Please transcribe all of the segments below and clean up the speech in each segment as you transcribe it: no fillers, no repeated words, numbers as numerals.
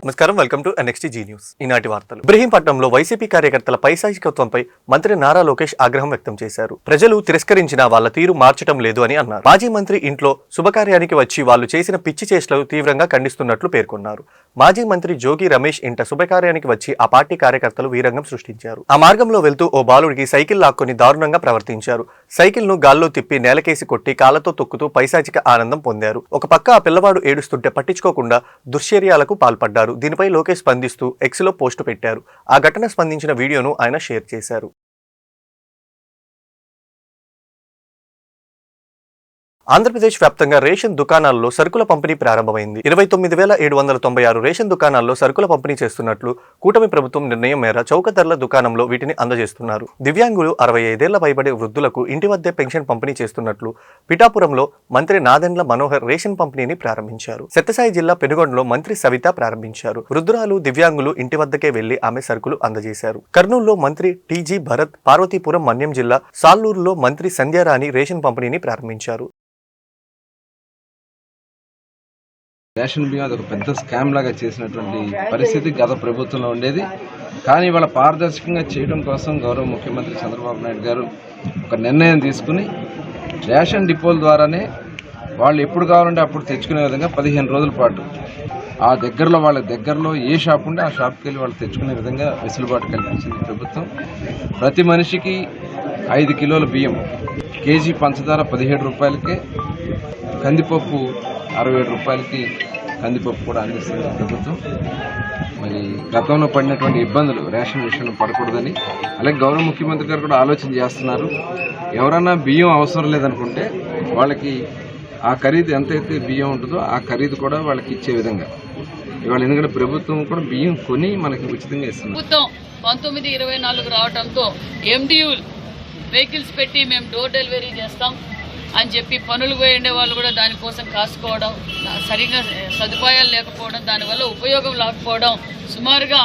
నమస్కారం, welcome to NXT news. ఈనాటి వార్తలు. ఇబ్రహీంపట్నంలో వైసీపీ కార్యకర్తల పైశాచికత్వంపై మంత్రి నారా లోకేష్ ఆగ్రహం వ్యక్తం చేశారు. ప్రజలు తిరస్కరించిన వాళ్ళ తీరు మార్చడం లేదు అని అన్నారు. మాజీ మంత్రి ఇంట్లో శుభకార్యానికి వచ్చి వాళ్ళు చేసిన పిచ్చి చేష్టలు తీవ్రంగా ఖండిస్తున్నట్లు పేర్కొన్నారు. మాజీ మంత్రి జోగి రమేష్ ఇంట శుభకార్యానికి వచ్చి ఆ పార్టీ కార్యకర్తలు వీరంగం సృష్టించారు. ఆ మార్గంలో వెళ్తూ ఓ బాలుడికి సైకిల్ లాక్కొని దారుణంగా ప్రవర్తించారు. సైకిల్ ను గాల్లో తిప్పి నేలకేసి కొట్టి కాళ్లతో తొక్కుతూ పైశాచిక ఆనందం పొందారు. ఒక పక్క ఆ పిల్లవాడు ఏడుస్తుంటే పట్టించుకోకుండా దుశ్చర్యాలకు పాల్పడ్డారు. దీనిపై లోకేష్ స్పందిస్తూ ఎక్స్ లో పోస్టు పెట్టారు. ఆ ఘటన స్పందించిన వీడియోను ఆయన షేర్ చేశారు. ఆంధ్రప్రదేశ్ వ్యాప్తంగా రేషన్ దుకాణాల్లో సరుకుల పంపిణీ ప్రారంభమైంది. 29,796 రేషన్ దుకాణాల్లో సరుకుల పంపిణీ చేస్తున్నట్లు కూటమి ప్రభుత్వం నిర్ణయం మేర చౌక ధరల దుకాణంలో వీటిని అందజేస్తున్నారు. దివ్యాంగులు 65 ఏళ్ల పైబడి వృద్ధులకు ఇంటి వద్దే పెన్షన్ పంపిణీ చేస్తున్నట్లు పిఠాపురంలో మంత్రి నాదెండ్ల మనోహర్ రేషన్ పంపిణీని ప్రారంభించారు. సత్యసాయి జిల్లా పెనుగొండలో మంత్రి సవిత ప్రారంభించారు. వృద్ధురాలు దివ్యాంగులు ఇంటి వద్దకే వెళ్లి ఆమె సరుకులు అందజేశారు. కర్నూలులో మంత్రి టీజీ భరత్, పార్వతీపురం మన్యం జిల్లా సాల్లూరులో మంత్రి సంధ్యారాణి రేషన్ పంపిణీని ప్రారంభించారు. రేషన్ బియ్యం అది ఒక పెద్ద స్కామ్ లాగా చేసినటువంటి పరిస్థితి గత ప్రభుత్వంలో ఉండేది. కానీ వాళ్ళ పారదర్శకంగా చేయడం కోసం గౌరవ ముఖ్యమంత్రి చంద్రబాబు నాయుడు గారు ఒక నిర్ణయం తీసుకుని రేషన్ డిపోల ద్వారానే వాళ్ళు ఎప్పుడు కావాలంటే అప్పుడు తెచ్చుకునే విధంగా 15 రోజుల పాటు ఆ వాళ్ళ దగ్గరలో ఏ షాప్ ఉంటే ఆ షాప్కి వెళ్ళి వాళ్ళు తెచ్చుకునే విధంగా వెసులుబాటు కల్పించింది ప్రభుత్వం. ప్రతి మనిషికి 5 కిలోల బియ్యం, కేజీ పంచదార 17 రూపాయలకే, కందిపప్పు 67 రూపాయలకి కందిపప్పు కూడా అందిస్తుంది ప్రభుత్వం. మరి గతంలో పడినటువంటి ఇబ్బందులు రేషన్ విషయంలో పడకూడదని అలాగే గౌరవ ముఖ్యమంత్రి గారు కూడా ఆలోచన చేస్తున్నారు. ఎవరన్నా బియ్యం అవసరం లేదనుకుంటే వాళ్ళకి ఆ ఖరీదు ఎంతైతే బియ్యం ఉంటుందో ఆ ఖరీదు కూడా వాళ్ళకి ఇచ్చే విధంగా ఇవాళ, ఎందుకంటే ప్రభుత్వం కూడా బియ్యం కొని మనకి ఉచితంగా ఇస్తుంది. ప్రభుత్వం 1924 రావడంతో MDU వెహికల్స్ పెట్టి మేము డోర్ డెలివరీ చేస్తాం అని చెప్పి పనులు పోయిండే వాళ్ళు కూడా దానికోసం కాసుకోవడం, సరిగ్గా సదుపాయాలు లేకపోవడం, దానివల్ల ఉపయోగం లేకపోవడం, సుమారుగా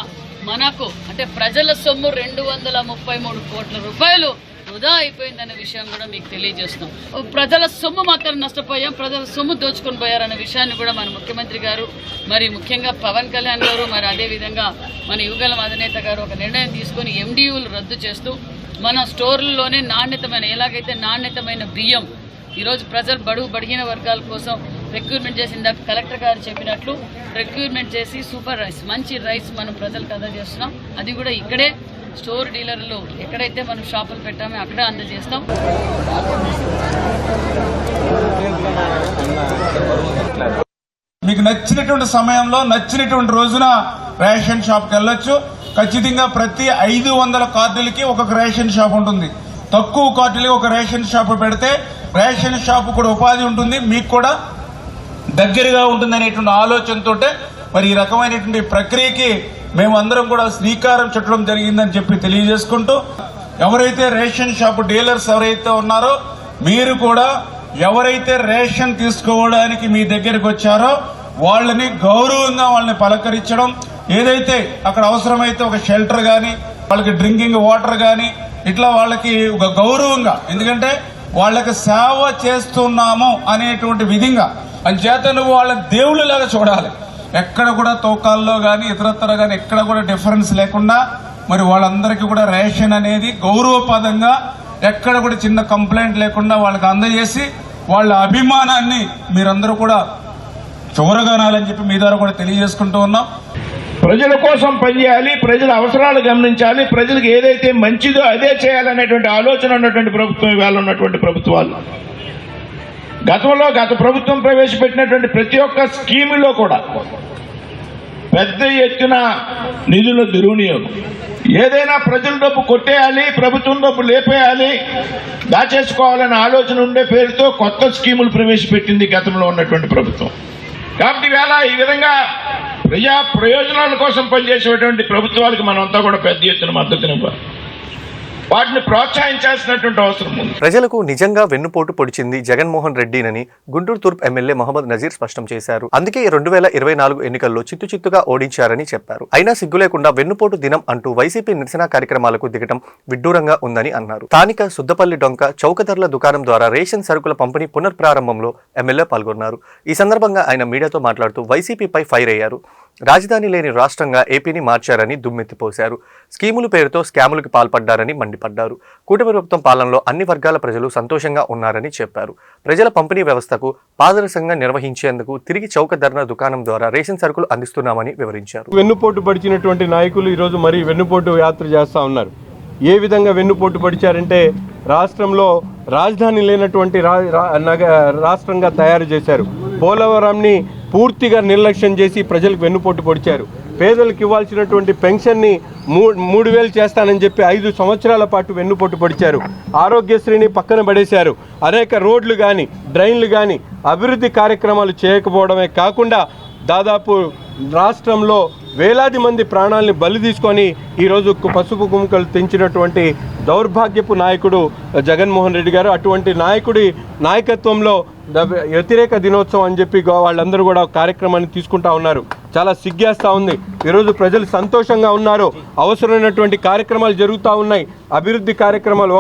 మనకు అంటే ప్రజల సొమ్ము 233 కోట్ల రూపాయలు వృధా అయిపోయిందనే విషయం కూడా మీకు తెలియజేస్తున్నాం. ప్రజల సొమ్ము మాత్రం నష్టపోయాం, ప్రజల సొమ్ము దోచుకొని పోయారనే విషయాన్ని కూడా మన ముఖ్యమంత్రి గారు, మరి ముఖ్యంగా పవన్ కళ్యాణ్ గారు, మరి అదేవిధంగా మన యువగలం అధినేత గారు ఒక నిర్ణయం తీసుకొని MDUలు రద్దు చేస్తూ మన స్టోర్లలోనే ఎలాగైతే నాణ్యతమైన బియ్యం ఈరోజు ప్రజలు బడిగిన వర్గాల కోసం రిక్రూట్మెంట్ చేసి ఇందాక కలెక్టర్ గారు చెప్పినట్లు రిక్రూట్మెంట్ చేసి సూపర్ రైస్, మంచి రైస్ మనం ప్రజలకు అందజేస్తున్నాం. అది కూడా ఇక్కడే స్టోర్ డీలర్లు ఎక్కడైతే మనం షాపులు పెట్టామో అక్కడే అందజేస్తాం. మీకు నచ్చినటువంటి సమయంలో నచ్చినటువంటి రోజున రేషన్ షాప్కి వెళ్ళొచ్చు. ఖచ్చితంగా ప్రతి 500 కార్డులకి ఒక రేషన్ షాప్ ఉంటుంది. తక్కువ కార్డులకి ఒక రేషన్ షాప్ పెడితే రేషన్ షాప్ కూడా ఉపాధి ఉంటుంది, మీకు కూడా దగ్గరగా ఉంటుంది అనేటువంటి ఆలోచనతో మరి ఈ రకమైనటువంటి ప్రక్రియకి మేమందరం కూడా శ్రీకారం చుట్టడం జరిగిందని చెప్పి తెలియజేసుకుంటూ, ఎవరైతే రేషన్ షాప్ డీలర్స్ ఎవరైతే ఉన్నారో మీరు కూడా ఎవరైతే రేషన్ తీసుకోవడానికి మీ దగ్గరికి వచ్చారో వాళ్ళని గౌరవంగా వాళ్ళని పలకరించడం, ఏదైతే అక్కడ అవసరమైతే ఒక షెల్టర్ కానీ వాళ్ళకి డ్రింకింగ్ వాటర్ కానీ ఇట్లా వాళ్ళకి ఒక గౌరవంగా, ఎందుకంటే వాళ్ళకి సేవ చేస్తున్నాము అనేటువంటి విధంగా అంచేత నువ్వు వాళ్ళ దేవుళ్ళలాగా చూడాలి. ఎక్కడ కూడా తోకాల్లో కానీ ఇతరత్ర కానీ ఎక్కడ కూడా డిఫరెన్స్ లేకుండా మరి వాళ్ళందరికీ కూడా రేషన్ అనేది గౌరవపదంగా ఎక్కడ కూడా చిన్న కంప్లైంట్ లేకుండా వాళ్ళకి అందజేసి వాళ్ళ అభిమానాన్ని మీరందరూ కూడా చూరగానాలని చెప్పి మీ ద్వారా కూడా తెలియజేసుకుంటూ ఉన్నాం. ప్రజల కోసం పనిచేయాలి, ప్రజల అవసరాలు గమనించాలి, ప్రజలకు ఏదైతే మంచిదో అదే చేయాలనేటువంటి ఆలోచన ఉన్నటువంటి ప్రభుత్వం ఇవాళ ఉన్నటువంటి ప్రభుత్వాలు. గత ప్రభుత్వం ప్రవేశపెట్టినటువంటి ప్రతి ఒక్క స్కీములో కూడా పెద్ద ఎత్తున నిధుల దుర్వినియోగం. ఏదైనా ప్రజల డబ్బు కొట్టేయాలి, ప్రభుత్వం డబ్బు లేపేయాలి, దాచేసుకోవాలనే ఆలోచన ఉండే పేరుతో కొత్త స్కీములు ప్రవేశపెట్టింది గతంలో ఉన్నటువంటి ప్రభుత్వం. కాబట్టి ఇవాళ ఈ విధంగా ప్రజా ప్రయోజనాల కోసం పనిచేసేటువంటి ప్రభుత్వాలకు మనమంతా కూడా పెద్ద ఎత్తున మద్దతునివ్వాలి, వాటిని ప్రోత్సహించాల్సినటువంటి అవసరం ఉంది. ప్రజలకు నిజంగా వెన్నుపోటు పొడిచింది జగన్మోహన్ రెడ్డినని గుంటూరు తూర్పు ఎమ్మెల్యే మహమ్మద్ నజీర్ స్పష్టం చేశారు. అందుకే 2024 ఎన్నికల్లో చిత్తుగా ఓడించారని చెప్పారు. అయినా సిగ్గు లేకుండా వెన్నుపోటు దినం అంటూ వైసీపీ నిరసన కార్యక్రమాలకు దిగటం విడ్డూరంగా ఉందని అన్నారు. స్థానిక సుద్దపల్లి డొంక చౌకధరల దుకాణం ద్వారా రేషన్ సరుకుల పంపిణీ పునఃప్రారంభంలో ఎమ్మెల్యే పాల్గొన్నారు. ఈ సందర్భంగా ఆయన మీడియాతో మాట్లాడుతూ వైసీపీపై ఫైర్ అయ్యారు. రాజధాని లేని రాష్ట్రంగా ఏపీని మార్చారని దుమ్మెత్తిపోశారు. స్కీముల పేరుతో స్కాములకు పాల్పడ్డారని మండిపడ్డారు. కూటమి ప్రభుత్వం పాలనలో అన్ని వర్గాల ప్రజలు సంతోషంగా ఉన్నారని చెప్పారు. ప్రజల పంపిణీ వ్యవస్థకు పారదర్శకంగా నిర్వహించేందుకు తిరిగి చౌక ధరల దుకాణం ద్వారా రేషన్ సరుకులు అందిస్తున్నామని వివరించారు. వెన్నుపోటు పడిచినటువంటి నాయకులు ఈరోజు మరి వెన్నుపోటు యాత్ర చేస్తూ ఉన్నారు. ఏ విధంగా వెన్నుపోటు పడిచారంటే రాష్ట్రంలో రాజధాని లేనటువంటి రాష్ట్రంగా తయారు చేశారు. పోలవరంని పూర్తిగా నిర్లక్ష్యం చేసి ప్రజలకు వెన్నుపోటు పొడిచారు. పేదలకు ఇవ్వాల్సినటువంటి పెన్షన్ని 3,000 చేస్తానని చెప్పి 5 సంవత్సరాల పాటు వెన్నుపోటు పొడిచారు. ఆరోగ్యశ్రీని పక్కన పడేశారు. అనేక రోడ్లు కానీ డ్రైన్లు కానీ అభివృద్ధి కార్యక్రమాలు చేయకపోవడమే కాకుండా దాదాపు రాష్ట్రంలో వేలాది మంది ప్రాణాలని బలి తీసుకొని ఈరోజు పసుపు కుంకుమలు తెంచినటువంటి దౌర్భాగ్యపు నాయకుడు జగన్మోహన్ రెడ్డి గారు. అటువంటి నాయకుడి నాయకత్వంలో వ్యతిరేక దినోత్సవం అని చెప్పి వాళ్ళందరూ కూడా కార్యక్రమాన్ని తీసుకుంటా ఉన్నారు. చాలా సిగ్గేస్తూ ఉంది. ఈరోజు ప్రజలు సంతోషంగా ఉన్నారు. అవసరమైనటువంటి కార్యక్రమాలు జరుగుతూ ఉన్నాయి. అభివృద్ధి కార్యక్రమాలు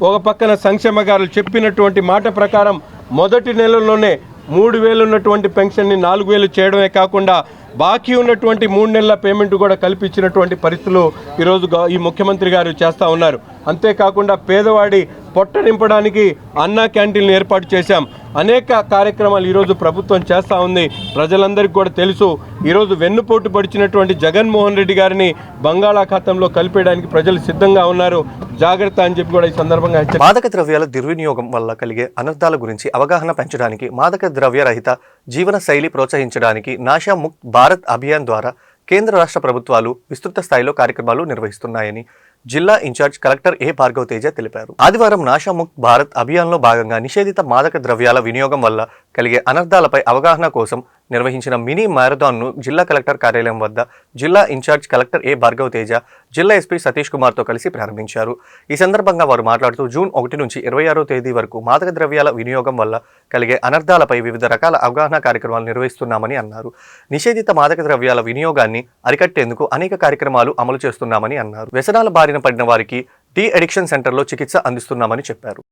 ఒక పక్కన సంక్షేమ గారు చెప్పినటువంటి మాట ప్రకారం మొదటి నెలలోనే 3,000 ఉన్నటువంటి పెన్షన్ని 4,000 చేయడమే కాకుండా బాకీ ఉన్నటువంటి 3 నెలల పేమెంట్ కూడా కల్పించినటువంటి పరిస్థితులు ఈరోజు ఈ ముఖ్యమంత్రి గారు చేస్తూ ఉన్నారు. అంతేకాకుండా పేదవాడి పొట్ట నింపడానికి అన్నా క్యాంటీన్లు ఏర్పాటు చేశాం. అనేక కార్యక్రమాలు ఈరోజు ప్రభుత్వం చేస్తూ ఉంది. ప్రజలందరికీ కూడా తెలుసు. ఈరోజు వెన్నుపోటు పడిచినటువంటి జగన్మోహన్ రెడ్డి గారిని బంగాళాఖాతంలో కలిపేయడానికి ప్రజలు సిద్ధంగా ఉన్నారు. జాగ్రత్త అని చెప్పి కూడా ఈ సందర్భంగా మాదక ద్రవ్యాల దుర్వినియోగం వల్ల కలిగే అనర్థాల గురించి అవగాహన పెంచడానికి, మాదక ద్రవ్య రహిత జీవన శైలి ప్రోత్సహించడానికి నాషా ముక్త్ భారత్ అభియాన్ ద్వారా కేంద్ర రాష్ట్ర ప్రభుత్వాలు విస్తృత స్థాయిలో కార్యక్రమాలు నిర్వహిస్తున్నాయని జిల్లా ఇన్ఛార్జ్ కలెక్టర్ ఏ భార్గవ తేజ తెలిపారు. ఆదివారం నాషా ముక్త్ భారత్ అభియాన్లో భాగంగా నిషేధిత మాదక ద్రవ్యాల వినియోగం వల్ల కలిగే అనర్థాలపై అవగాహన కోసం నిర్వహించిన మినీ మ్యారథాన్ను జిల్లా కలెక్టర్ కార్యాలయం వద్ద జిల్లా ఇన్ఛార్జ్ కలెక్టర్ ఏ భార్గవ తేజ జిల్లా ఎస్పీ సతీష్ కుమార్తో కలిసి ప్రారంభించారు. ఈ సందర్భంగా వారు మాట్లాడుతూ జూన్ 1 నుంచి 26వ తేదీ వరకు మాదక ద్రవ్యాల వినియోగం వల్ల కలిగే అనర్థాలపై వివిధ రకాల అవగాహన కార్యక్రమాలు నిర్వహిస్తున్నామని అన్నారు. నిషేధిత మాదక ద్రవ్యాల వినియోగాన్ని అరికట్టేందుకు అనేక కార్యక్రమాలు అమలు చేస్తున్నామని అన్నారు. వ్యసనాల బారిన పడిన వారికి టీ అడిక్షన్ సెంటర్లో చికిత్స అందిస్తున్నామని చెప్పారు.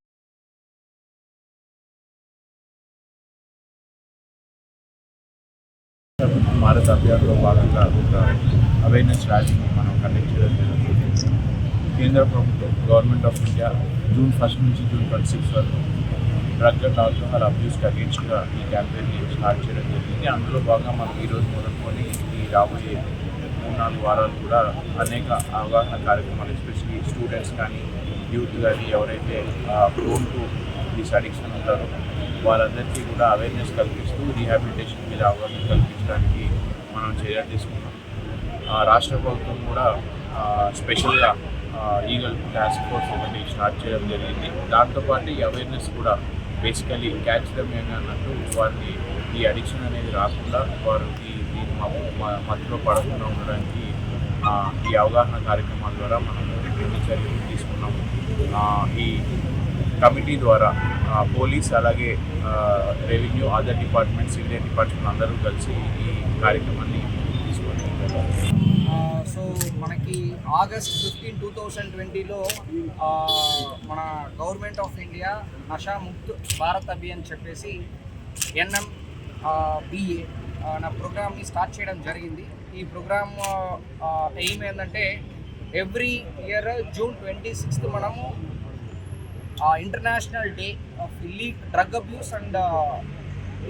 భారత్ అభియాన్లో భాగంగా ఒక అవేర్నెస్ ర్యాలీని మనం కండక్ట్ చేయడం జరుగుతుంది. కేంద్ర ప్రభుత్వం గవర్నమెంట్ ఆఫ్ ఇండియా జూన్ 1 నుంచి జూన్ 26 వరకు డ్రగ్ అండ్ ఆల్కహాల్ అబ్యూస్కి అగేన్స్ట్గా ఈ క్యాంపెయిన్ని స్టార్ట్ చేయడం జరిగింది. అందులో భాగంగా మనం ఈరోజు మొదలుకొని ఈ రాబోయే 3-4 వారాలు కూడా అనేక అవగాహన కార్యక్రమాలు, ఎస్పెషల్లీ స్టూడెంట్స్ కానీ యూత్ కానీ ఎవరైతే ప్రోన్ టు దిస్ అడిక్షన్ ఉంటారో వాళ్ళందరికీ కూడా అవేర్నెస్ కల్పిస్తూ రీహాబిలిటేషన్ మీద అవగాహన కల్పించడానికి మనం చర్యలు తీసుకున్నాం. రాష్ట్ర ప్రభుత్వం కూడా స్పెషల్గా ఈగల్ టాస్క్ ఫోర్స్ ఒకటి స్టార్ట్ చేయడం జరిగింది. దాంతోపాటు ఈ అవేర్నెస్ కూడా బేసికలీ క్యాచ్ దమ్ యంగ్ అన్నట్టు వారిని ఈ అడిక్షన్ అనేది రాకుండా వారికి దీని మధ్యలో పడకుండా ఉండడానికి ఈ అవగాహన కార్యక్రమాల ద్వారా మనం కొన్ని చర్యలు తీసుకున్నాము. ఈ కమిటీ ద్వారా పోలీస్ అలాగే revenue, other department, civil department అందరూ కలిసి ఈ కార్యక్రమాన్ని తీసుకుంటున్నారు. సో మనకి ఆగస్ట్ 15, 2020లో మన government of India Nasha Mukt Bharat Abhiyan చెప్పేసి NMBA నా ప్రోగ్రామ్ని స్టార్ట్ చేయడం జరిగింది. ఈ ప్రోగ్రామ్ ఎయిమ్ ఏంటంటే ఎవ్రీ ఇయర్ జూన్ 26 మనము international day of drug abuse and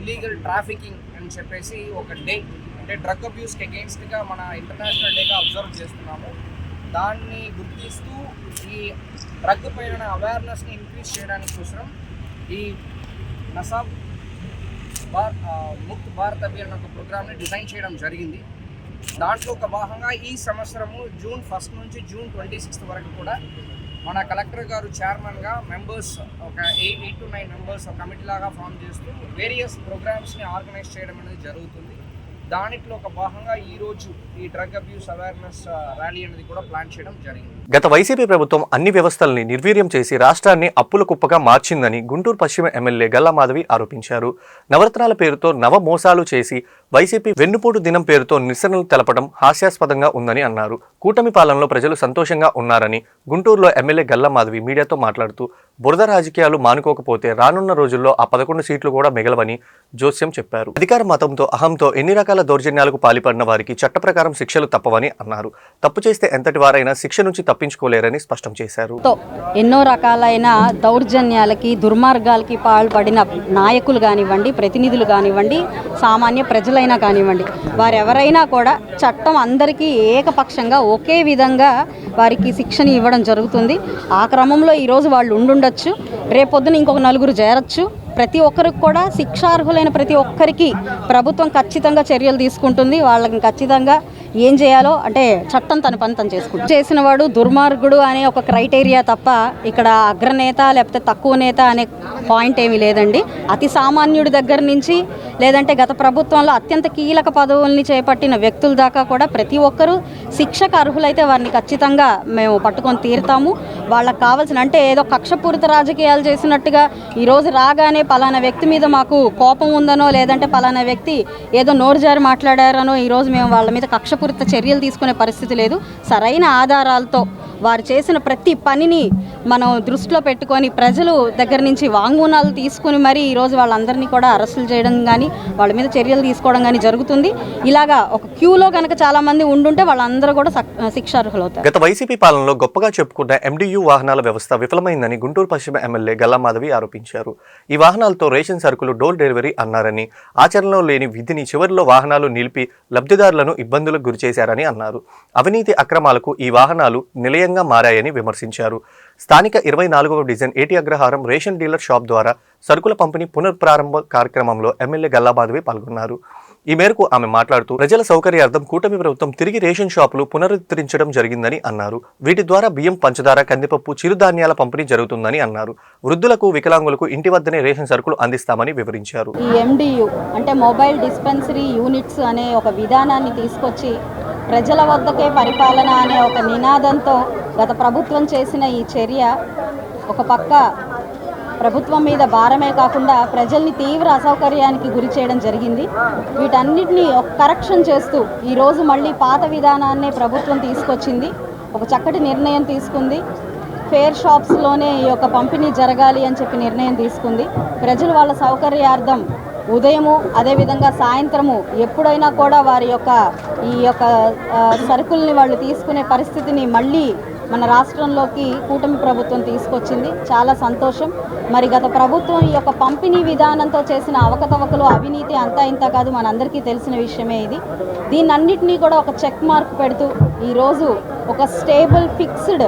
illegal trafficking అని చెప్పేసి ఒక డే, అంటే డ్రగ్ అబ్యూస్కి అగెయిన్స్ట్గా మన ఇంటర్నేషనల్ డేగా అబ్జర్వ్ చేస్తున్నాము. దాన్ని గుర్తిస్తూ ఈ డ్రగ్ పైన అవేర్నెస్ని ఇంక్రీజ్ చేయడానికి కోసం ఈ నషా ముక్త్ భారత్ అభియాన్ ఒక ప్రోగ్రామ్ని డిజైన్ చేయడం జరిగింది. దాంట్లో ఒక భాగంగా ఈ సంవత్సరము జూన్ 1 నుంచి జూన్ 26 వరకు కూడా మన కలెక్టర్ గారు చైర్మన్గా మెంబర్స్ ఒక 8 to 9 మెంబర్స్ కమిటీ లాగా ఫామ్ చేస్తూ వేరియస్ ప్రోగ్రామ్స్ని ఆర్గనైజ్ చేయడం అనేది జరుగుతుంది. దాంట్లో ఒక భాగంగా ఈరోజు ఈ డ్రగ్ అబ్యూస్ అవేర్నెస్ ర్యాలీ అనేది కూడా ప్లాన్ చేయడం జరిగింది. గత వైసీపీ ప్రభుత్వం అన్ని వ్యవస్థల్ని నిర్వీర్యం చేసి రాష్ట్రాన్ని అప్పుల కుప్పగా మార్చిందని గుంటూరు పశ్చిమ ఎమ్మెల్యే గల్లా మాధవి ఆరోపించారు. నవరత్నాల పేరుతో నవ మోసాలు చేసి వైసీపీ వెన్నుపోటు దినం పేరుతో నిరసనలు తెలపడం హాస్యాస్పదంగా ఉందని అన్నారు. కూటమి పాలనలో ప్రజలు సంతోషంగా ఉన్నారని గుంటూరులో ఎమ్మెల్యే గల్లా మాధవి మీడియాతో మాట్లాడుతూ బురద రాజకీయాలు మానుకోకపోతే రానున్న రోజుల్లో ఆ 11 సీట్లు కూడా మిగలవని జోస్యం చెప్పారు. అధికార మతంతో అహంతో ఎన్ని రకాల దౌర్జన్యాలకు పాల్పడిన వారికి చట్ట ప్రకారం శిక్షలు తప్పవని అన్నారు. తప్పు చేస్తే ఎంతటి వారైనా శిక్ష నుంచి తప్పించుకోలేరని స్పష్టం చేశారు. ఎన్నో రకాలైన దౌర్జన్యాలకి దుర్మార్గాలకి పాల్పడిన నాయకులు కానివ్వండి, ప్రతినిధులు కానివ్వండి, సామాన్య ప్రజలైనా కానివ్వండి, వారెవరైనా కూడా చట్టం అందరికీ ఏకపక్షంగా ఒకే విధంగా వారికి శిక్షని ఇవ్వడం జరుగుతుంది. ఆ క్రమంలో ఈరోజు వాళ్ళు ఉండుండొచ్చు, రేపొద్దున ఇంకొక నలుగురు చేరొచ్చు. ప్రతి ఒక్కరికి కూడా శిక్షార్హులైన ప్రతి ఒక్కరికి ప్రభుత్వం ఖచ్చితంగా చర్యలు తీసుకుంటుంది. వాళ్ళకి ఖచ్చితంగా ఏం చేయాలో అంటే చట్టం తన పని తను చేసుకుంటుంది. చేసిన వాడు దుర్మార్గుడు అనే ఒక క్రైటీరియా తప్ప ఇక్కడ అగ్రనేత లేకపోతే తక్కువ నేత అనే పాయింట్ ఏమీ లేదండి. అతి సామాన్యుడి దగ్గర నుంచి లేదంటే గత ప్రభుత్వంలో అత్యంత కీలక పదవుల్ని చేపట్టిన వ్యక్తుల దాకా కూడా ప్రతి ఒక్కరూ శిక్షకు అర్హులైతే వారిని ఖచ్చితంగా మేము పట్టుకొని తీరుతాము. వాళ్ళకి కావాల్సిన అంటే ఏదో కక్షపూరిత రాజకీయాలు చేసినట్టుగా ఈరోజు రాగానే పలానా వ్యక్తి మీద మాకు కోపం ఉందనో లేదంటే పలానా వ్యక్తి ఏదో నోరు జారి మాట్లాడారనో ఈరోజు మేము వాళ్ళ మీద కక్షపూరిత చర్యలు తీసుకునే పరిస్థితి లేదు. సరైన ఆధారాలతో వారు చేసిన ప్రతి పనిని మనం దృష్టిలో పెట్టుకొని ప్రజలు దగ్గర నుంచి వాంగ్మూలాలు తీసుకుని మరి ఈరోజు వాళ్ళందరినీ కూడా అరెస్టులు చేయడం కానీ వాళ్ళ మీద చర్యలు తీసుకోవడం కానీ జరుగుతుంది. ఇలాగా ఒక క్యూలో కనుక చాలా మంది ఉండుంటే వాళ్ళందరూ కూడా శిక్షార్హులు అవుతారు. గత వైసీపీ పాలనలో గొప్పగా చెప్పుకున్న MDU వాహనాల వ్యవస్థ విఫలమైందని గుంటూరు పశ్చిమ ఎమ్మెల్యే గల్లా మాధవి ఆరోపించారు. ఈ వాహనాలతో రేషన్ సరుకులు డోర్ డెలివరీ అన్నారని, ఆచరణలో లేని విధిని చివరిలో వాహనాలు నిలిపి లబ్ధిదారులను ఇబ్బందులకు గురిచేశారని అన్నారు. అవినీతి అక్రమాలకు ఈ వాహనాలు నిలయంగా మారాయని విమర్శించారు. స్థానిక 24వ డివిజన్ ఏటి అగ్రహారం రేషన్ డీలర్ షాప్ ద్వారా సరుకుల పంపిణీ పునఃప్రారంభ కార్యక్రమంలో ఎమ్మెల్యే గల్లా మాధవి పాల్గొన్నారు. ఈ మేరకు ఆమె మాట్లాడుతూ ప్రజల సౌకర్యార్థం కూటమి ప్రభుత్వం తిరిగి రేషన్ షాపులు పునరుద్ధరించడం జరిగిందని అన్నారు. వీటి ద్వారా బియ్యం, పంచదార, కందిపప్పు, చిరుధాన్యాల పంపిణీ జరుగుతుందని అన్నారు. వృద్ధులకు, వికలాంగులకు ఇంటి వద్దనే రేషన్ సరుకులు అందిస్తామని వివరించారు. ఈ MDU అంటే మొబైల్ డిస్పెన్సరీ యూనిట్స్ అనే ఒక విధానాన్ని తీసుకొచ్చి ప్రజల వద్దకే పరిపాలన అనే ఒక నినాదంతో గత ప్రభుత్వం చేసిన ఈ చర్య ఒక పక్క ప్రభుత్వం మీద భారమే కాకుండా ప్రజల్ని తీవ్ర అసౌకర్యానికి గురి చేయడం జరిగింది. వీటన్నిటినీ ఒక కరెక్షన్ చేస్తూ ఈరోజు మళ్ళీ పాత విధానాన్నే ప్రభుత్వం తీసుకొచ్చింది. ఒక చక్కటి నిర్ణయం తీసుకుంది. ఫేర్ షాప్స్లోనే ఈ యొక్క పంపిణీ జరగాలి అని చెప్పి నిర్ణయం తీసుకుంది. ప్రజలు వాళ్ళ సౌకర్యార్థం ఉదయము అదేవిధంగా సాయంత్రము ఎప్పుడైనా కూడా వారి యొక్క ఈ యొక్క సరుకుల్ని వాళ్ళు తీసుకునే పరిస్థితిని మళ్ళీ మన రాష్ట్రంలోకి కూటమి ప్రభుత్వం తీసుకొచ్చింది. చాలా సంతోషం. మరి గత ప్రభుత్వం ఈ యొక్క పంపిణీ విధానంతో చేసిన అవకతవకలు, అవినీతి అంతా ఇంత కాదు, మనందరికీ తెలిసిన విషయమే ఇది. దీన్నన్నిటినీ కూడా ఒక చెక్ మార్క్ పెడుతూ ఈరోజు ఒక స్టేబుల్ ఫిక్స్డ్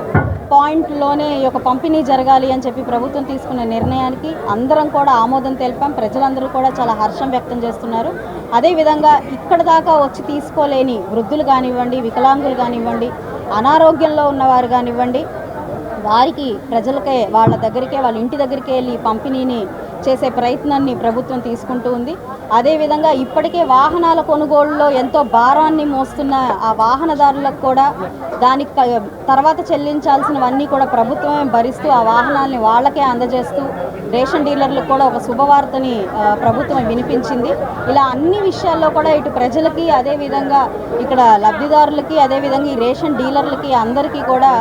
పాయింట్లోనే ఈ యొక్క పంపిణీ జరగాలి అని చెప్పి ప్రభుత్వం తీసుకున్న నిర్ణయానికి అందరం కూడా ఆమోదం తెలిపాం. ప్రజలందరూ కూడా చాలా హర్షం వ్యక్తం చేస్తున్నారు. అదేవిధంగా ఇక్కడ దాకా వచ్చి తీసుకోలేని వృద్ధులు కానివ్వండి, వికలాంగులు కానివ్వండి, అనారోగ్యంలో ఉన్నవారు కానివ్వండి, వారికి ప్రజలకే వాళ్ళ దగ్గరికే వాళ్ళ ఇంటి దగ్గరికే వెళ్ళి పంపిణీని చేసే ప్రయత్నాన్ని ప్రభుత్వం తీసుకుంటూ ఉంది. అదేవిధంగా ఇప్పటికే వాహనాల కొనుగోలులో ఎంతో భారాన్ని మోస్తున్న ఆ వాహనదారులకు కూడా దానికి తర్వాత చెల్లించాల్సినవన్నీ కూడా ప్రభుత్వమే భరిస్తూ ఆ వాహనాలని వాళ్ళకే అందజేస్తూ రేషన్ డీలర్లకు కూడా ఒక శుభవార్తని ప్రభుత్వం వినిపించింది. ఇలా అన్ని విషయాల్లో కూడా ఇటు ప్రజలకి అదేవిధంగా ఇక్కడ లబ్ధిదారులకి అదేవిధంగా ఈ రేషన్ డీలర్లకి అందరికీ కూడా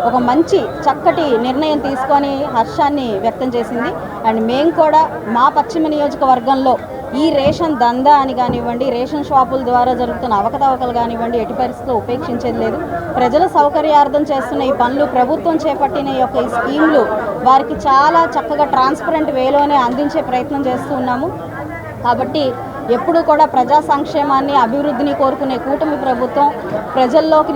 ఒక మంచి చక్కటి నిర్ణయం తీసుకొని హర్షాన్ని వ్యక్తం చేసింది. అండ్ మేము కూడా మా పశ్చిమ నియోజకవర్గంలో ఈ రేషన్ దందా అని కానివ్వండి, రేషన్ షాపుల ద్వారా జరుగుతున్న అవకతవకలు కానివ్వండి, ఎట్టి పరిస్థితుల్లో ఉపేక్షించేది లేదు. ప్రజల సౌకర్యార్థం చేస్తున్న ఈ పనులు, ప్రభుత్వం చేపట్టిన ఈ యొక్క ఈ స్కీమ్లు వారికి చాలా చక్కగా ట్రాన్స్పరెంట్ వేలోనే అందించే ప్రయత్నం చేస్తూ ఉన్నాము. కాబట్టి ఎప్పుడూ కూడా ప్రజా సంక్షేమాన్ని, అభివృద్ధిని కోరుకునే కూటమి ప్రభుత్వం ప్రజల్లోకి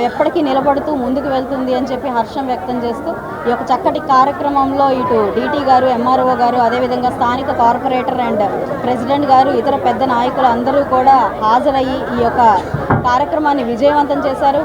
ఎప్పటికీ నిలబడుతూ ముందుకు వెళ్తుంది అని చెప్పి హర్షం వ్యక్తం చేస్తూ ఈ యొక్క చక్కటి కార్యక్రమంలో ఇటు DT గారు, MRO గారు, అదేవిధంగా స్థానిక కార్పొరేటర్ అండ్ ప్రెసిడెంట్ గారు, ఇతర పెద్ద నాయకులు అందరూ కూడా హాజరయ్యి ఈ యొక్క కార్యక్రమాన్ని విజయవంతం చేశారు.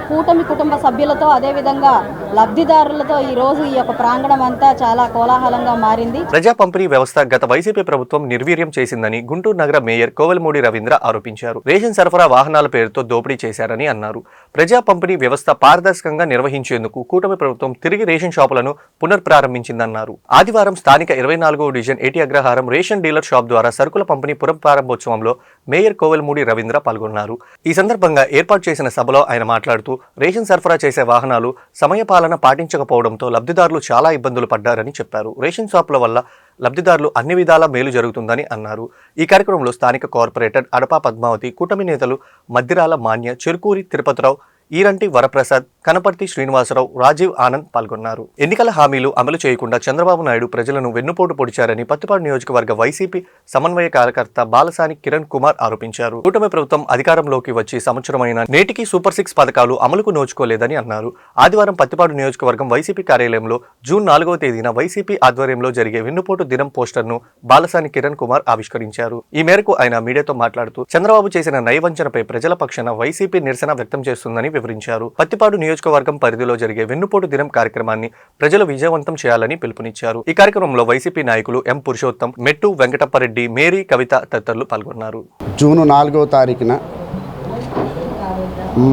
కూటమి కుటుంబ సభ్యులతో అదేవిధంగా లబ్ధిదారులతో ఈరోజు ఈ యొక్క ప్రాంగణం అంతా చాలా కోలాహలంగా మారింది. ప్రజా పంపిణీ వ్యవస్థ గత వైసీపీ ప్రభుత్వం నిర్వీర్యం చేసిందని గుంటూరు నగర మేయర్ కోవెలమూడి రవీంద్ర ఆరోపించారు. రేషన్ సరఫరా వాహనాల పేరుతో దోపిడీ చేశారని అన్నారు. ప్రజా పంపిణీ వ్యవస్థ పారదర్శకంగా నిర్వహించేందుకు కూటమి ప్రభుత్వం తిరిగి రేషన్ షాపులను పునర్ప్రారంభించిందన్నారు. ఆదివారం స్థానిక 24వ డివిజన్ ఏటి అగ్రహారం రేషన్ డీలర్ షాప్ ద్వారా సరుకుల పంపిణీ పునఃప్రారంభోత్సవంలో మేయర్ కోవెలమూడి రవీంద్ర పాల్గొన్నారు. ఈ సందర్భంగా ఏర్పాటు చేసిన సభలో ఆయన మాట్లాడుతూ రేషన్ సరఫరా చేసే వాహనాలు సమయపాలన పాటించకపోవడంతో లబ్ధిదారులు చాలా ఇబ్బందులు పడ్డారని చెప్పారు. రేషన్ షాపుల వల్ల లబ్ధిదారులు అన్ని విధాలా మేలు జరుగుతుందని అన్నారు. ఈ కార్యక్రమంలో స్థానిక కార్పొరేటర్ అడపా పద్మావతి, కూటమి నేతలు మద్దిరాల మాన్య, చెరుకూరి తిరుపతిరావు, ఈరంటి వరప్రసాద్, కనపర్తి శ్రీనివాసరావు, రాజీవ్ ఆనంద్ పాల్గొన్నారు. ఎన్నికల హామీలు అమలు చేయకుండా చంద్రబాబు నాయుడు ప్రజలను వెన్నుపోటు పొడిచారని పత్తిపాడు నియోజకవర్గ వైసీపీ సమన్వయ కార్యకర్త బాలసాని కిరణ్ కుమార్ ఆరోపించారు. కూటమి ప్రభుత్వం అధికారంలోకి వచ్చి సంవత్సరమైన నేటికి సూపర్ 6 పథకాలు అమలుకు నోచుకోలేదని అన్నారు. ఆదివారం పత్తిపాడు నియోజకవర్గం వైసీపీ కార్యాలయంలో జూన్ 4వ తేదీన వైసీపీ ఆధ్వర్యంలో జరిగే వెన్నుపోటు దినం పోస్టర్ను బాలసాని కిరణ్ కుమార్ ఆవిష్కరించారు. ఈ మేరకు ఆయన మీడియాతో మాట్లాడుతూ చంద్రబాబు చేసిన నయవంచనపై ప్రజల పక్షాన వైసీపీ నిరసన వ్యక్తం చేస్తుందని వివరించారు. పత్తిపాడు నియోజకవర్గం పరిధిలో జరిగే వెన్నుపోటు దినం కార్యక్రమాన్ని ప్రజలు విజయవంతం చేయాలని పిలుపునిచ్చారు. ఈ కార్యక్రమంలో వైసీపీ నాయకులు ఎం పురుషోత్తం, మెట్టు వెంకటప్పరెడ్డి, మేరీ, కవిత తదితరులు పాల్గొన్నారు. జూన్ 4వ తారీఖున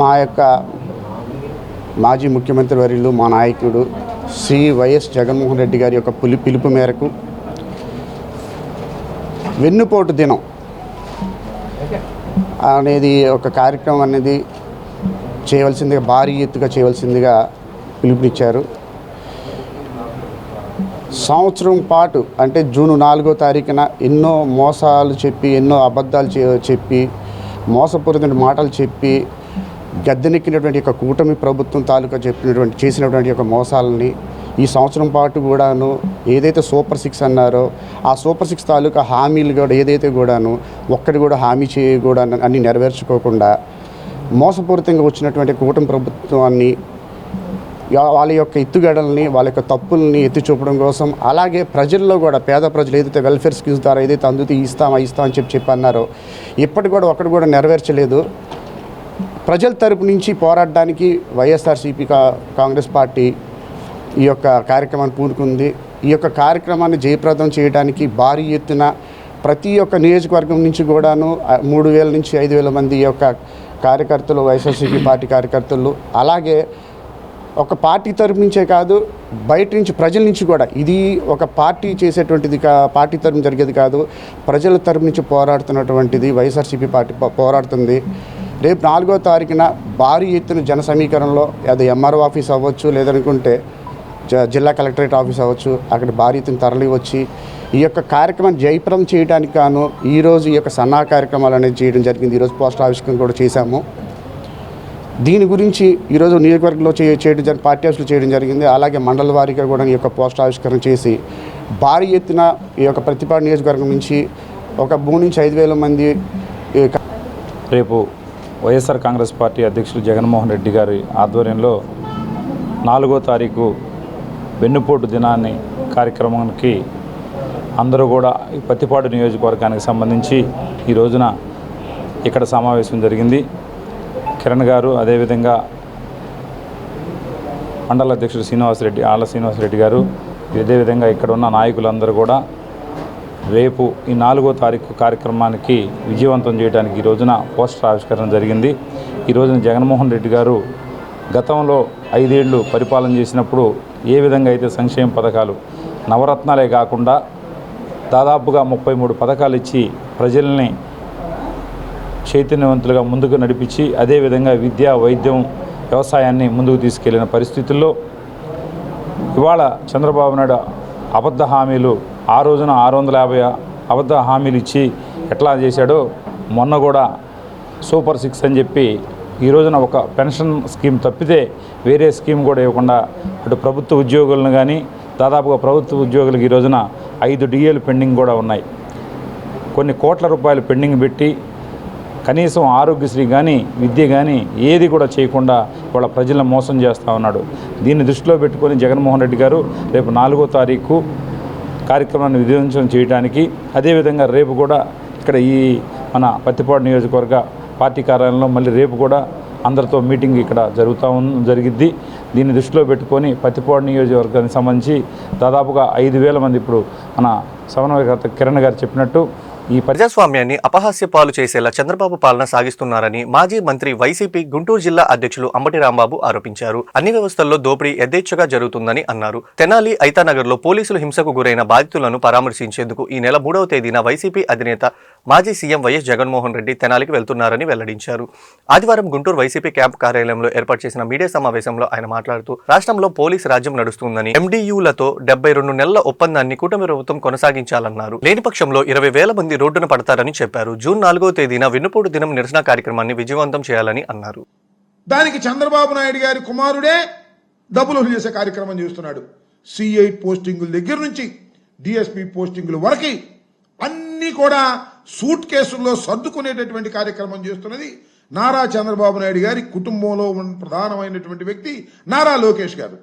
మా యొక్క మాజీ ముఖ్యమంత్రి వర్యులు, మా నాయకుడు శ్రీ వైఎస్ జగన్మోహన్ రెడ్డి గారి యొక్క పిలుపు మేరకు వెన్నుపోటు దినం అనేది ఒక కార్యక్రమం అనేది చేయవలసిందిగా, భారీ ఎత్తుగా చేయవలసిందిగా పిలుపునిచ్చారు. సంవత్సరం పాటు అంటే జూన్ 4వ తారీఖున ఎన్నో మోసాలు చెప్పి, ఎన్నో అబద్ధాలు చెప్పి, మోసపూరిత మాటలు చెప్పి గద్దెనెక్కినటువంటి యొక్క కూటమి ప్రభుత్వం తాలూకా చేసినటువంటి యొక్క మోసాలని ఈ సంవత్సరం పాటు కూడాను ఏదైతే సూపర్ 6 అన్నారో ఆ సూపర్ 6 తాలూకా హామీలు కూడా ఏదైతే కూడాను ఒక్కటి కూడా హామీ కూడా అన్ని నెరవేర్చుకోకుండా మోసపూరితంగా వచ్చినటువంటి కూటమి ప్రభుత్వాన్ని, వాళ్ళ యొక్క ఎత్తుగడల్ని, వాళ్ళ యొక్క తప్పుల్ని ఎత్తి చూపడం కోసం, అలాగే ప్రజల్లో కూడా పేద ప్రజలు ఏదైతే వెల్ఫేర్ స్కీమ్స్ ద్వారా ఏదైతే అందుతూ ఇస్తామని చెప్పి అన్నారో ఇప్పటి కూడా ఒక్కటి కూడా నెరవేర్చలేదు. ప్రజల తరపు నుంచి పోరాడడానికి వైఎస్ఆర్సీపీ కాంగ్రెస్ పార్టీ ఈ యొక్క కార్యక్రమాన్ని పూనుకుంది. ఈ యొక్క కార్యక్రమాన్ని జయప్రదం చేయడానికి భారీ ఎత్తున ప్రతి ఒక్క నియోజకవర్గం నుంచి కూడాను 3000 నుంచి 5000 మంది ఈ యొక్క కార్యకర్తలు, వైఎస్ఆర్సీపీ పార్టీ కార్యకర్తలు, అలాగే ఒక పార్టీ తరపు నుంచే కాదు బయట నుంచి ప్రజల నుంచి కూడా, ఇది ఒక పార్టీ చేసేటువంటిది పార్టీ తరపున జరిగేది కాదు, ప్రజల తరపు నుంచి పోరాడుతున్నటువంటిది వైఎస్ఆర్సీపీ పార్టీ పోరాడుతుంది. రేపు 4వ తారీఖున భారీ ఎత్తున జన సమీకరణలో అది ఎంఆర్ఓ ఆఫీస్ అవ్వచ్చు, లేదనుకుంటే జిల్లా కలెక్టరేట్ ఆఫీస్ అవ్వచ్చు, అక్కడ భారీ ఎత్తున తరలి వచ్చి ఈ యొక్క కార్యక్రమాన్ని జయప్రదం చేయడానికి గాను ఈరోజు ఈ యొక్క సన్నా కార్యక్రమాలు అనేది చేయడం జరిగింది. ఈరోజు పోస్టర్ ఆవిష్కరణ కూడా చేశాము. దీని గురించి ఈరోజు నియోజకవర్గంలో చేయడం పార్టీ ఆఫీసులు చేయడం జరిగింది. అలాగే మండల వారీగా కూడా ఈ యొక్క పోస్టర్ ఆవిష్కరణ చేసి భారీ ఎత్తున ఈ యొక్క ప్రతిపాడు నియోజకవర్గం నుంచి ఒక 3 నుంచి 5,000 మంది. రేపు వైఎస్ఆర్ కాంగ్రెస్ పార్టీ అధ్యక్షులు జగన్మోహన్ రెడ్డి గారి ఆధ్వర్యంలో 4వ తారీఖు వెన్నుపోటు దినాన్ని కార్యక్రమానికి అందరూ కూడా ఈ పత్తిపాడు నియోజకవర్గానికి సంబంధించి ఈ రోజున ఇక్కడ సమావేశం జరిగింది. కిరణ్ గారు, అదేవిధంగా మండల అధ్యక్షుడు ఆళ్ళ శ్రీనివాసరెడ్డి గారు, అదేవిధంగా ఇక్కడ ఉన్న నాయకులందరూ కూడా రేపు ఈ 4వ తారీఖు కార్యక్రమానికి విజయవంతం చేయడానికి ఈ రోజున పోస్టర్ ఆవిష్కరణ జరిగింది. ఈ రోజున జగన్మోహన్ రెడ్డి గారు గతంలో 5 ఏళ్ళు పరిపాలన చేసినప్పుడు ఏ విధంగా అయితే సంక్షేమ పథకాలు నవరత్నాలే కాకుండా దాదాపుగా 33 పథకాలు ఇచ్చి ప్రజల్ని చైతన్యవంతులుగా ముందుకు నడిపించి, అదేవిధంగా విద్య, వైద్యం, వ్యవసాయాన్ని ముందుకు తీసుకెళ్లిన పరిస్థితుల్లో ఇవాళ చంద్రబాబు నాయుడు అబద్ధ హామీలు, ఆ రోజున 650 అబద్ధ హామీలు ఇచ్చి ఎట్లా చేశాడో, మొన్న కూడా సూపర్ 6 అని చెప్పి ఈ రోజున ఒక పెన్షన్ స్కీమ్ తప్పితే వేరే స్కీమ్ కూడా ఇవ్వకుండా అటు ప్రభుత్వ ఉద్యోగులను కానీ, దాదాపుగా ప్రభుత్వ ఉద్యోగులకు ఈ రోజున 5 డిఏలు పెండింగ్ కూడా ఉన్నాయి. కొన్ని కోట్ల రూపాయలు పెండింగ్ పెట్టి కనీసం ఆరోగ్యశ్రీ కానీ, విద్య కానీ ఏది కూడా చేయకుండా వాళ్ళ ప్రజలను మోసం చేస్తూ ఉన్నాడు. దీన్ని దృష్టిలో పెట్టుకొని జగన్మోహన్ రెడ్డి గారు రేపు 4వ తారీఖు కార్యక్రమాన్ని విజయవంతం చేయడానికి, అదేవిధంగా రేపు కూడా ఇక్కడ ఈ మన పత్తిపాడు నియోజకవర్గ పార్టీ కార్యాలయంలో మళ్ళీ రేపు కూడా అందరితో మీటింగ్ ఇక్కడ జరిగిద్ది. దీన్ని దృష్టిలో పెట్టుకొని పత్తిపాడు నియోజకవర్గానికి సంబంధించి దాదాపుగా 5,000 మంది ఇప్పుడు మన సమన్వయకర్త కిరణ్ గారు చెప్పినట్టు ఈ ప్రజాస్వామ్యాన్ని అపహాస్య పాలు చేసేలా చంద్రబాబు పాలన సాగిస్తున్నారని మాజీ మంత్రి వైసీపీ గుంటూరు జిల్లా అధ్యక్షులు అంబటి రాంబాబు ఆరోపించారు. అన్ని వ్యవస్థల్లో దోపిడీ యథేచ్ఛగా జరుగుతుందని అన్నారు. తెనాలి ఐతానగర్లో పోలీసులు హింసకు గురైన బాధితులను పరామర్శించేందుకు ఈ నెల 3వ తేదీన వైసీపీ అధినేత మాజీ సీఎం వైఎస్ జగన్మోహన్ రెడ్డి తెనాలికి వెళ్తున్నారని వెల్లడించారు. ఆదివారం గుంటూరు వైసీపీ క్యాంప్ కార్యాలయంలో ఏర్పాటు చేసిన మీడియా సమావేశంలో ఆయన మాట్లాడుతూ రాష్ట్రంలో పోలీసు రాజ్యం నడుస్తుందని, MDUలతో 72 నెలల ఒప్పందాన్ని కూటమి ప్రభుత్వం కొనసాగించాలన్నారు. లేని పక్షంలో 20,000 మంది రోడ్డున పడతారని చెప్పారు. జూన్ 4వ తేదీన వెన్నుపోటు దినం నిరసన కార్యక్రమాన్ని విజయవంతం చేయాలని అన్నారు. దానికి చంద్రబాబు నాయుడు గారి కుమారుడే డబ్బులు చేసే కార్యక్రమం చేస్తున్నాడు. సిఐ పోస్టింగుల దగ్గర నుంచి DSP పోస్టింగుల వరకు అన్ని కూడా సూట్ కేసుల్లో సర్దుకునేటటువంటి కార్యక్రమం చేస్తున్నది నారా చంద్రబాబు నాయుడు గారి కుటుంబంలో ఉన్న ప్రధానమైనటువంటి వ్యక్తి నారా లోకేష్ గారు.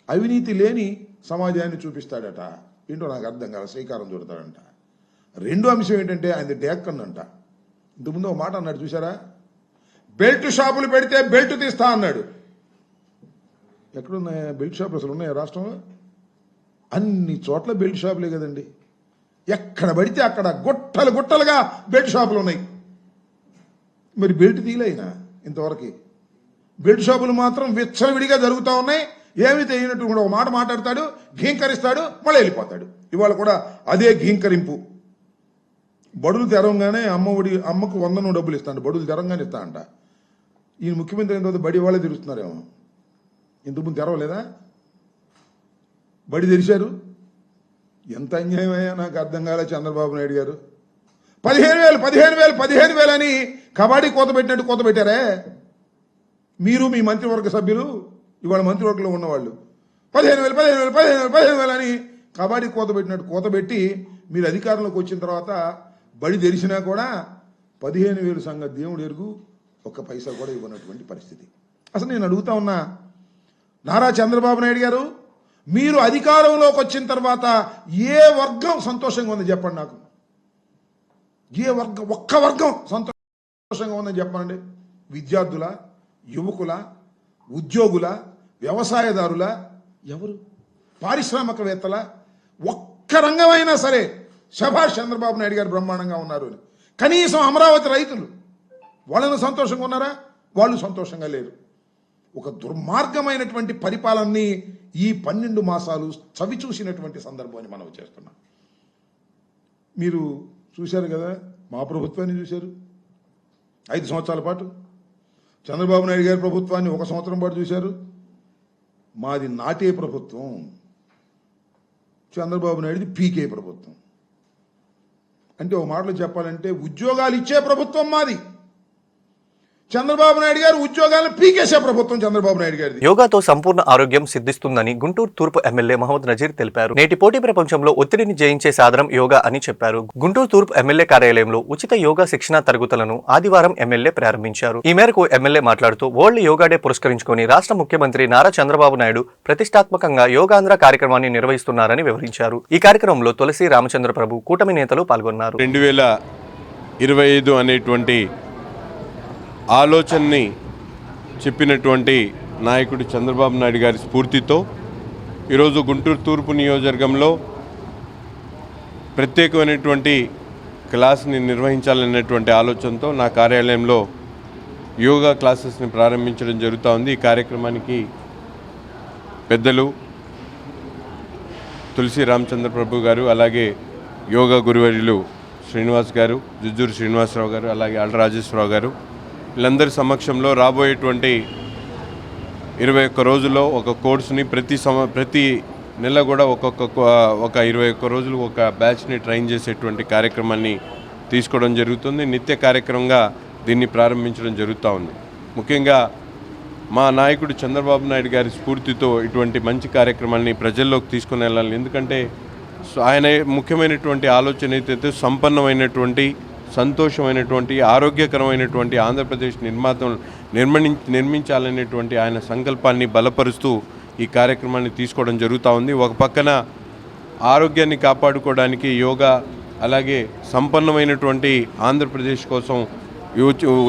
అవినీతి లేని సమాజాన్ని చూపిస్తాడట. ఏంటో నాకు అర్థం కాదు. శ్రీకారం చుడతాడంట. రెండో అంశం ఏంటంటే ఆయన డేక్కన్నంట. ఇంతకుముందు ఒక మాట అన్నాడు చూసారా, బెల్ట్ షాపులు పెడితే బెల్ట్ తీస్తా అన్నాడు. ఎక్కడున్నాయా బెల్ట్ షాపులు? అసలు ఉన్నాయా రాష్ట్రంలో? అన్ని చోట్ల బెల్ట్ షాపులే కదండి. ఎక్కడ పడితే అక్కడ గుట్టలు గుట్టలుగా బెల్ట్ షాపులు ఉన్నాయి. మరి బెల్ట్ తీయలేనా ఇంతవరకు? బెల్ట్ షాపులు మాత్రం విచ్చలవిడిగా జరుగుతూ ఉన్నాయి. ఏమి తెలియనట్టు కూడా ఒక మాట మాట్లాడతాడు, ఘీంకరిస్తాడు, మళ్ళీ వెళ్ళిపోతాడు. ఇవాళ కూడా అదే ఘీంకరింపు. బడులు తెరవగానే అమ్మకు 100 డబ్బులు ఇస్తాడు. బడులు తెరంగానే ఇస్తా అంట. ఈయన ముఖ్యమంత్రి అయిన తర్వాత బడి వాళ్ళే తెరుస్తున్నారేమో. ఇంతకుముందు తెరవలేదా? బడి తెరిచారు. ఎంత అన్యాయమయ్యా నాకు అర్థం కాలే చంద్రబాబు నాయుడు గారు. 15,000 అని కబడ్డీ కోత పెట్టినట్టు కోత పెట్టారే మీరు, మీ మంత్రివర్గ సభ్యులు, ఇవాళ మంత్రివర్గంలో ఉన్నవాళ్ళు. 15,000 అని కబడ్డీ కోత పెట్టినట్టు కోత పెట్టి మీరు అధికారంలోకి వచ్చిన తర్వాత బడి తెరిచినా కూడా 15,000 సంగతి దేవుడు ఎరుగు, ఒక్క పైసా కూడా ఇవ్వనటువంటి పరిస్థితి. అసలు నేను అడుగుతా ఉన్నా, నారా చంద్రబాబు నాయుడు గారు, మీరు అధికారంలోకి వచ్చిన తర్వాత ఏ వర్గం సంతోషంగా ఉందని చెప్పండి నాకు. ఏ వర్గం, ఒక్క వర్గం సంతోషంగా ఉందని చెప్పండి. విద్యార్థుల, యువకుల, ఉద్యోగుల, వ్యవసాయదారుల, ఎవరు? పారిశ్రామికవేత్తల, ఒక్క రంగమైనా సరే శభాష్ చంద్రబాబు నాయుడు గారు బ్రహ్మాండంగా ఉన్నారు అని. కనీసం అమరావతి రైతులు వాళ్ళను సంతోషంగా ఉన్నారా? వాళ్ళు సంతోషంగా లేరు. ఒక దుర్మార్గమైనటువంటి పరిపాలనని ఈ 12 మాసాలు చవి చూసినటువంటి సందర్భాన్ని మనం చేస్తున్నాం. మీరు చూశారు కదా, మా ప్రభుత్వాన్ని చూశారు 5 సంవత్సరాల పాటు. చంద్రబాబు నాయుడు గారి ప్రభుత్వాన్ని 1 సంవత్సరం పాటు చూశారు. మాది నాటే ప్రభుత్వం, చంద్రబాబు నాయుడుది పీకే ప్రభుత్వం. అంటే ఒక మాటలో చెప్పాలంటే ఉద్యోగాలు ఇచ్చే ప్రభుత్వం మాది, చంద్రబాబు నాయుడు గారు ఉద్యోగాలను పీకేసే ప్రభుత్వం చంద్రబాబు నాయుడు గారిది. యోగాతో సంపూర్ణ ఆరోగ్యం సిద్ధిస్తుందని గుంటూరు తూర్పు ఎమ్మెల్యే మహమ్మద్ నజీర్ తెలిపారు. నేటి పోటీ ప్రపంచంలో ఒత్తిడిని జయించే సాధనం యోగా అని చెప్పారు. గుంటూరు తూర్పు ఎమ్మెల్యే కార్యాలయంలో ఉచిత యోగా శిక్షణ తరగతులను ఆదివారం ఎమ్మెల్యే ప్రారంభించారు. ఈ మేరకు ఎమ్మెల్యే మాట్లాడుతూ వరల్డ్ యోగా డే పురస్కరించుకుని రాష్ట్ర ముఖ్యమంత్రి నారా చంద్రబాబు నాయుడు ప్రతిష్టాత్మకంగా యోగాంధ్ర కార్యక్రమాన్ని నిర్వహిస్తున్నారని వివరించారు. ఈ కార్యక్రమంలో తులసి రామచంద్ర ప్రభు, కూటమి నేతలు పాల్గొన్నారు. 2025 అనేటువంటి ఆలోచనని చెప్పినటువంటి నాయకుడు చంద్రబాబు నాయుడు గారి స్ఫూర్తితో ఈరోజు గుంటూరు తూర్పు నియోజకవర్గంలో ప్రత్యేకమైనటువంటి క్లాస్ని నిర్వహించాలనేటువంటి ఆలోచనతో నా కార్యాలయంలో యోగా క్లాసెస్ని ప్రారంభించడం జరుగుతూ ఉంది. ఈ కార్యక్రమానికి పెద్దలు తులసి రామచంద్ర ప్రభు గారు, అలాగే యోగా గురువర్యులు శ్రీనివాస్ గారు, జుజ్జూరు శ్రీనివాసరావు గారు, అలాగే అల్రాజేశ్వరరావు గారు, వీళ్ళందరి సమక్షంలో రాబోయేటువంటి 21 రోజుల్లో ఒక కోర్సుని ప్రతి నెల కూడా ఒక 21 రోజులు ఒక బ్యాచ్ని ట్రైన్ చేసేటువంటి కార్యక్రమాన్ని తీసుకోవడం జరుగుతుంది. నిత్య కార్యక్రమంగా దీన్ని ప్రారంభించడం జరుగుతూ ఉంది. ముఖ్యంగా మా నాయకుడు చంద్రబాబు నాయుడు గారి స్ఫూర్తితో ఇటువంటి మంచి కార్యక్రమాన్ని ప్రజల్లోకి తీసుకుని వెళ్ళాలి. ఎందుకంటే ఆయన ముఖ్యమైనటువంటి ఆలోచన అయితే సంపన్నమైనటువంటి, సంతోషమైనటువంటి, ఆరోగ్యకరమైనటువంటి ఆంధ్రప్రదేశ్ నిర్మించాలనేటువంటి ఆయన సంకల్పాన్ని బలపరుస్తూ ఈ కార్యక్రమాన్ని తీసుకోవడం జరుగుతూ ఉంది. ఒక పక్కన ఆరోగ్యాన్ని కాపాడుకోవడానికి యోగా, అలాగే సంపన్నమైనటువంటి ఆంధ్రప్రదేశ్ కోసం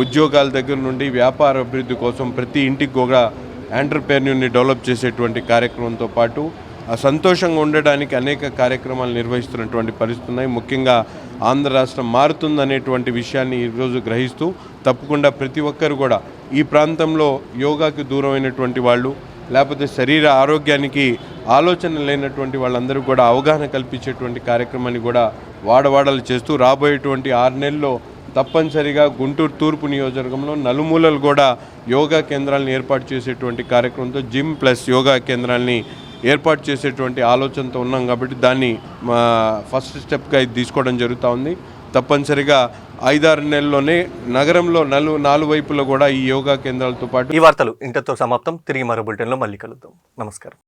ఉద్యోగాల దగ్గర నుండి వ్యాపార అభివృద్ధి కోసం ప్రతి ఇంటికి కూడా ఎంటర్‌ప్రెన్యూర్‌ని డెవలప్ చేసేటువంటి కార్యక్రమంతో పాటు సంతోషంగా ఉండడానికి అనేక కార్యక్రమాలు నిర్వహిస్తున్నటువంటి పరిస్థితులు ఉన్నాయి. ముఖ్యంగా ఆంధ్ర రాష్ట్రం మారుతుందనేటువంటి విషయాన్ని ఈరోజు గ్రహిస్తూ తప్పకుండా ప్రతి ఒక్కరు కూడా ఈ ప్రాంతంలో యోగాకి దూరమైనటువంటి వాళ్ళు, లేకపోతే శరీర ఆరోగ్యానికి ఆలోచన లేనటువంటి వాళ్ళందరూ కూడా అవగాహన కల్పించేటువంటి కార్యక్రమాన్ని కూడా వాడవాడలు చేస్తూ రాబోయేటువంటి 6 నెలల్లో తప్పనిసరిగా గుంటూరు తూర్పు నియోజకవర్గంలో నలుమూలలు కూడా యోగా కేంద్రాలను ఏర్పాటు చేసేటువంటి కార్యక్రమంతో జిమ్ ప్లస్ యోగా కేంద్రాలని ఏర్పాటు చేసేటువంటి ఆలోచనతో ఉన్నాం. కాబట్టి దాన్ని ఫస్ట్ స్టెప్గా ఇది తీసుకోవడం జరుగుతూ ఉంది. తప్పనిసరిగా 5-6 నెలల్లోనే నగరంలో 4 వైపులో కూడా ఈ యోగా కేంద్రాలతో పాటు. ఈ వార్తలు ఇంతతో సమాప్తం. తిరిగి మరో బులెటిన్లో మళ్ళీ కలుద్దాం. నమస్కారం.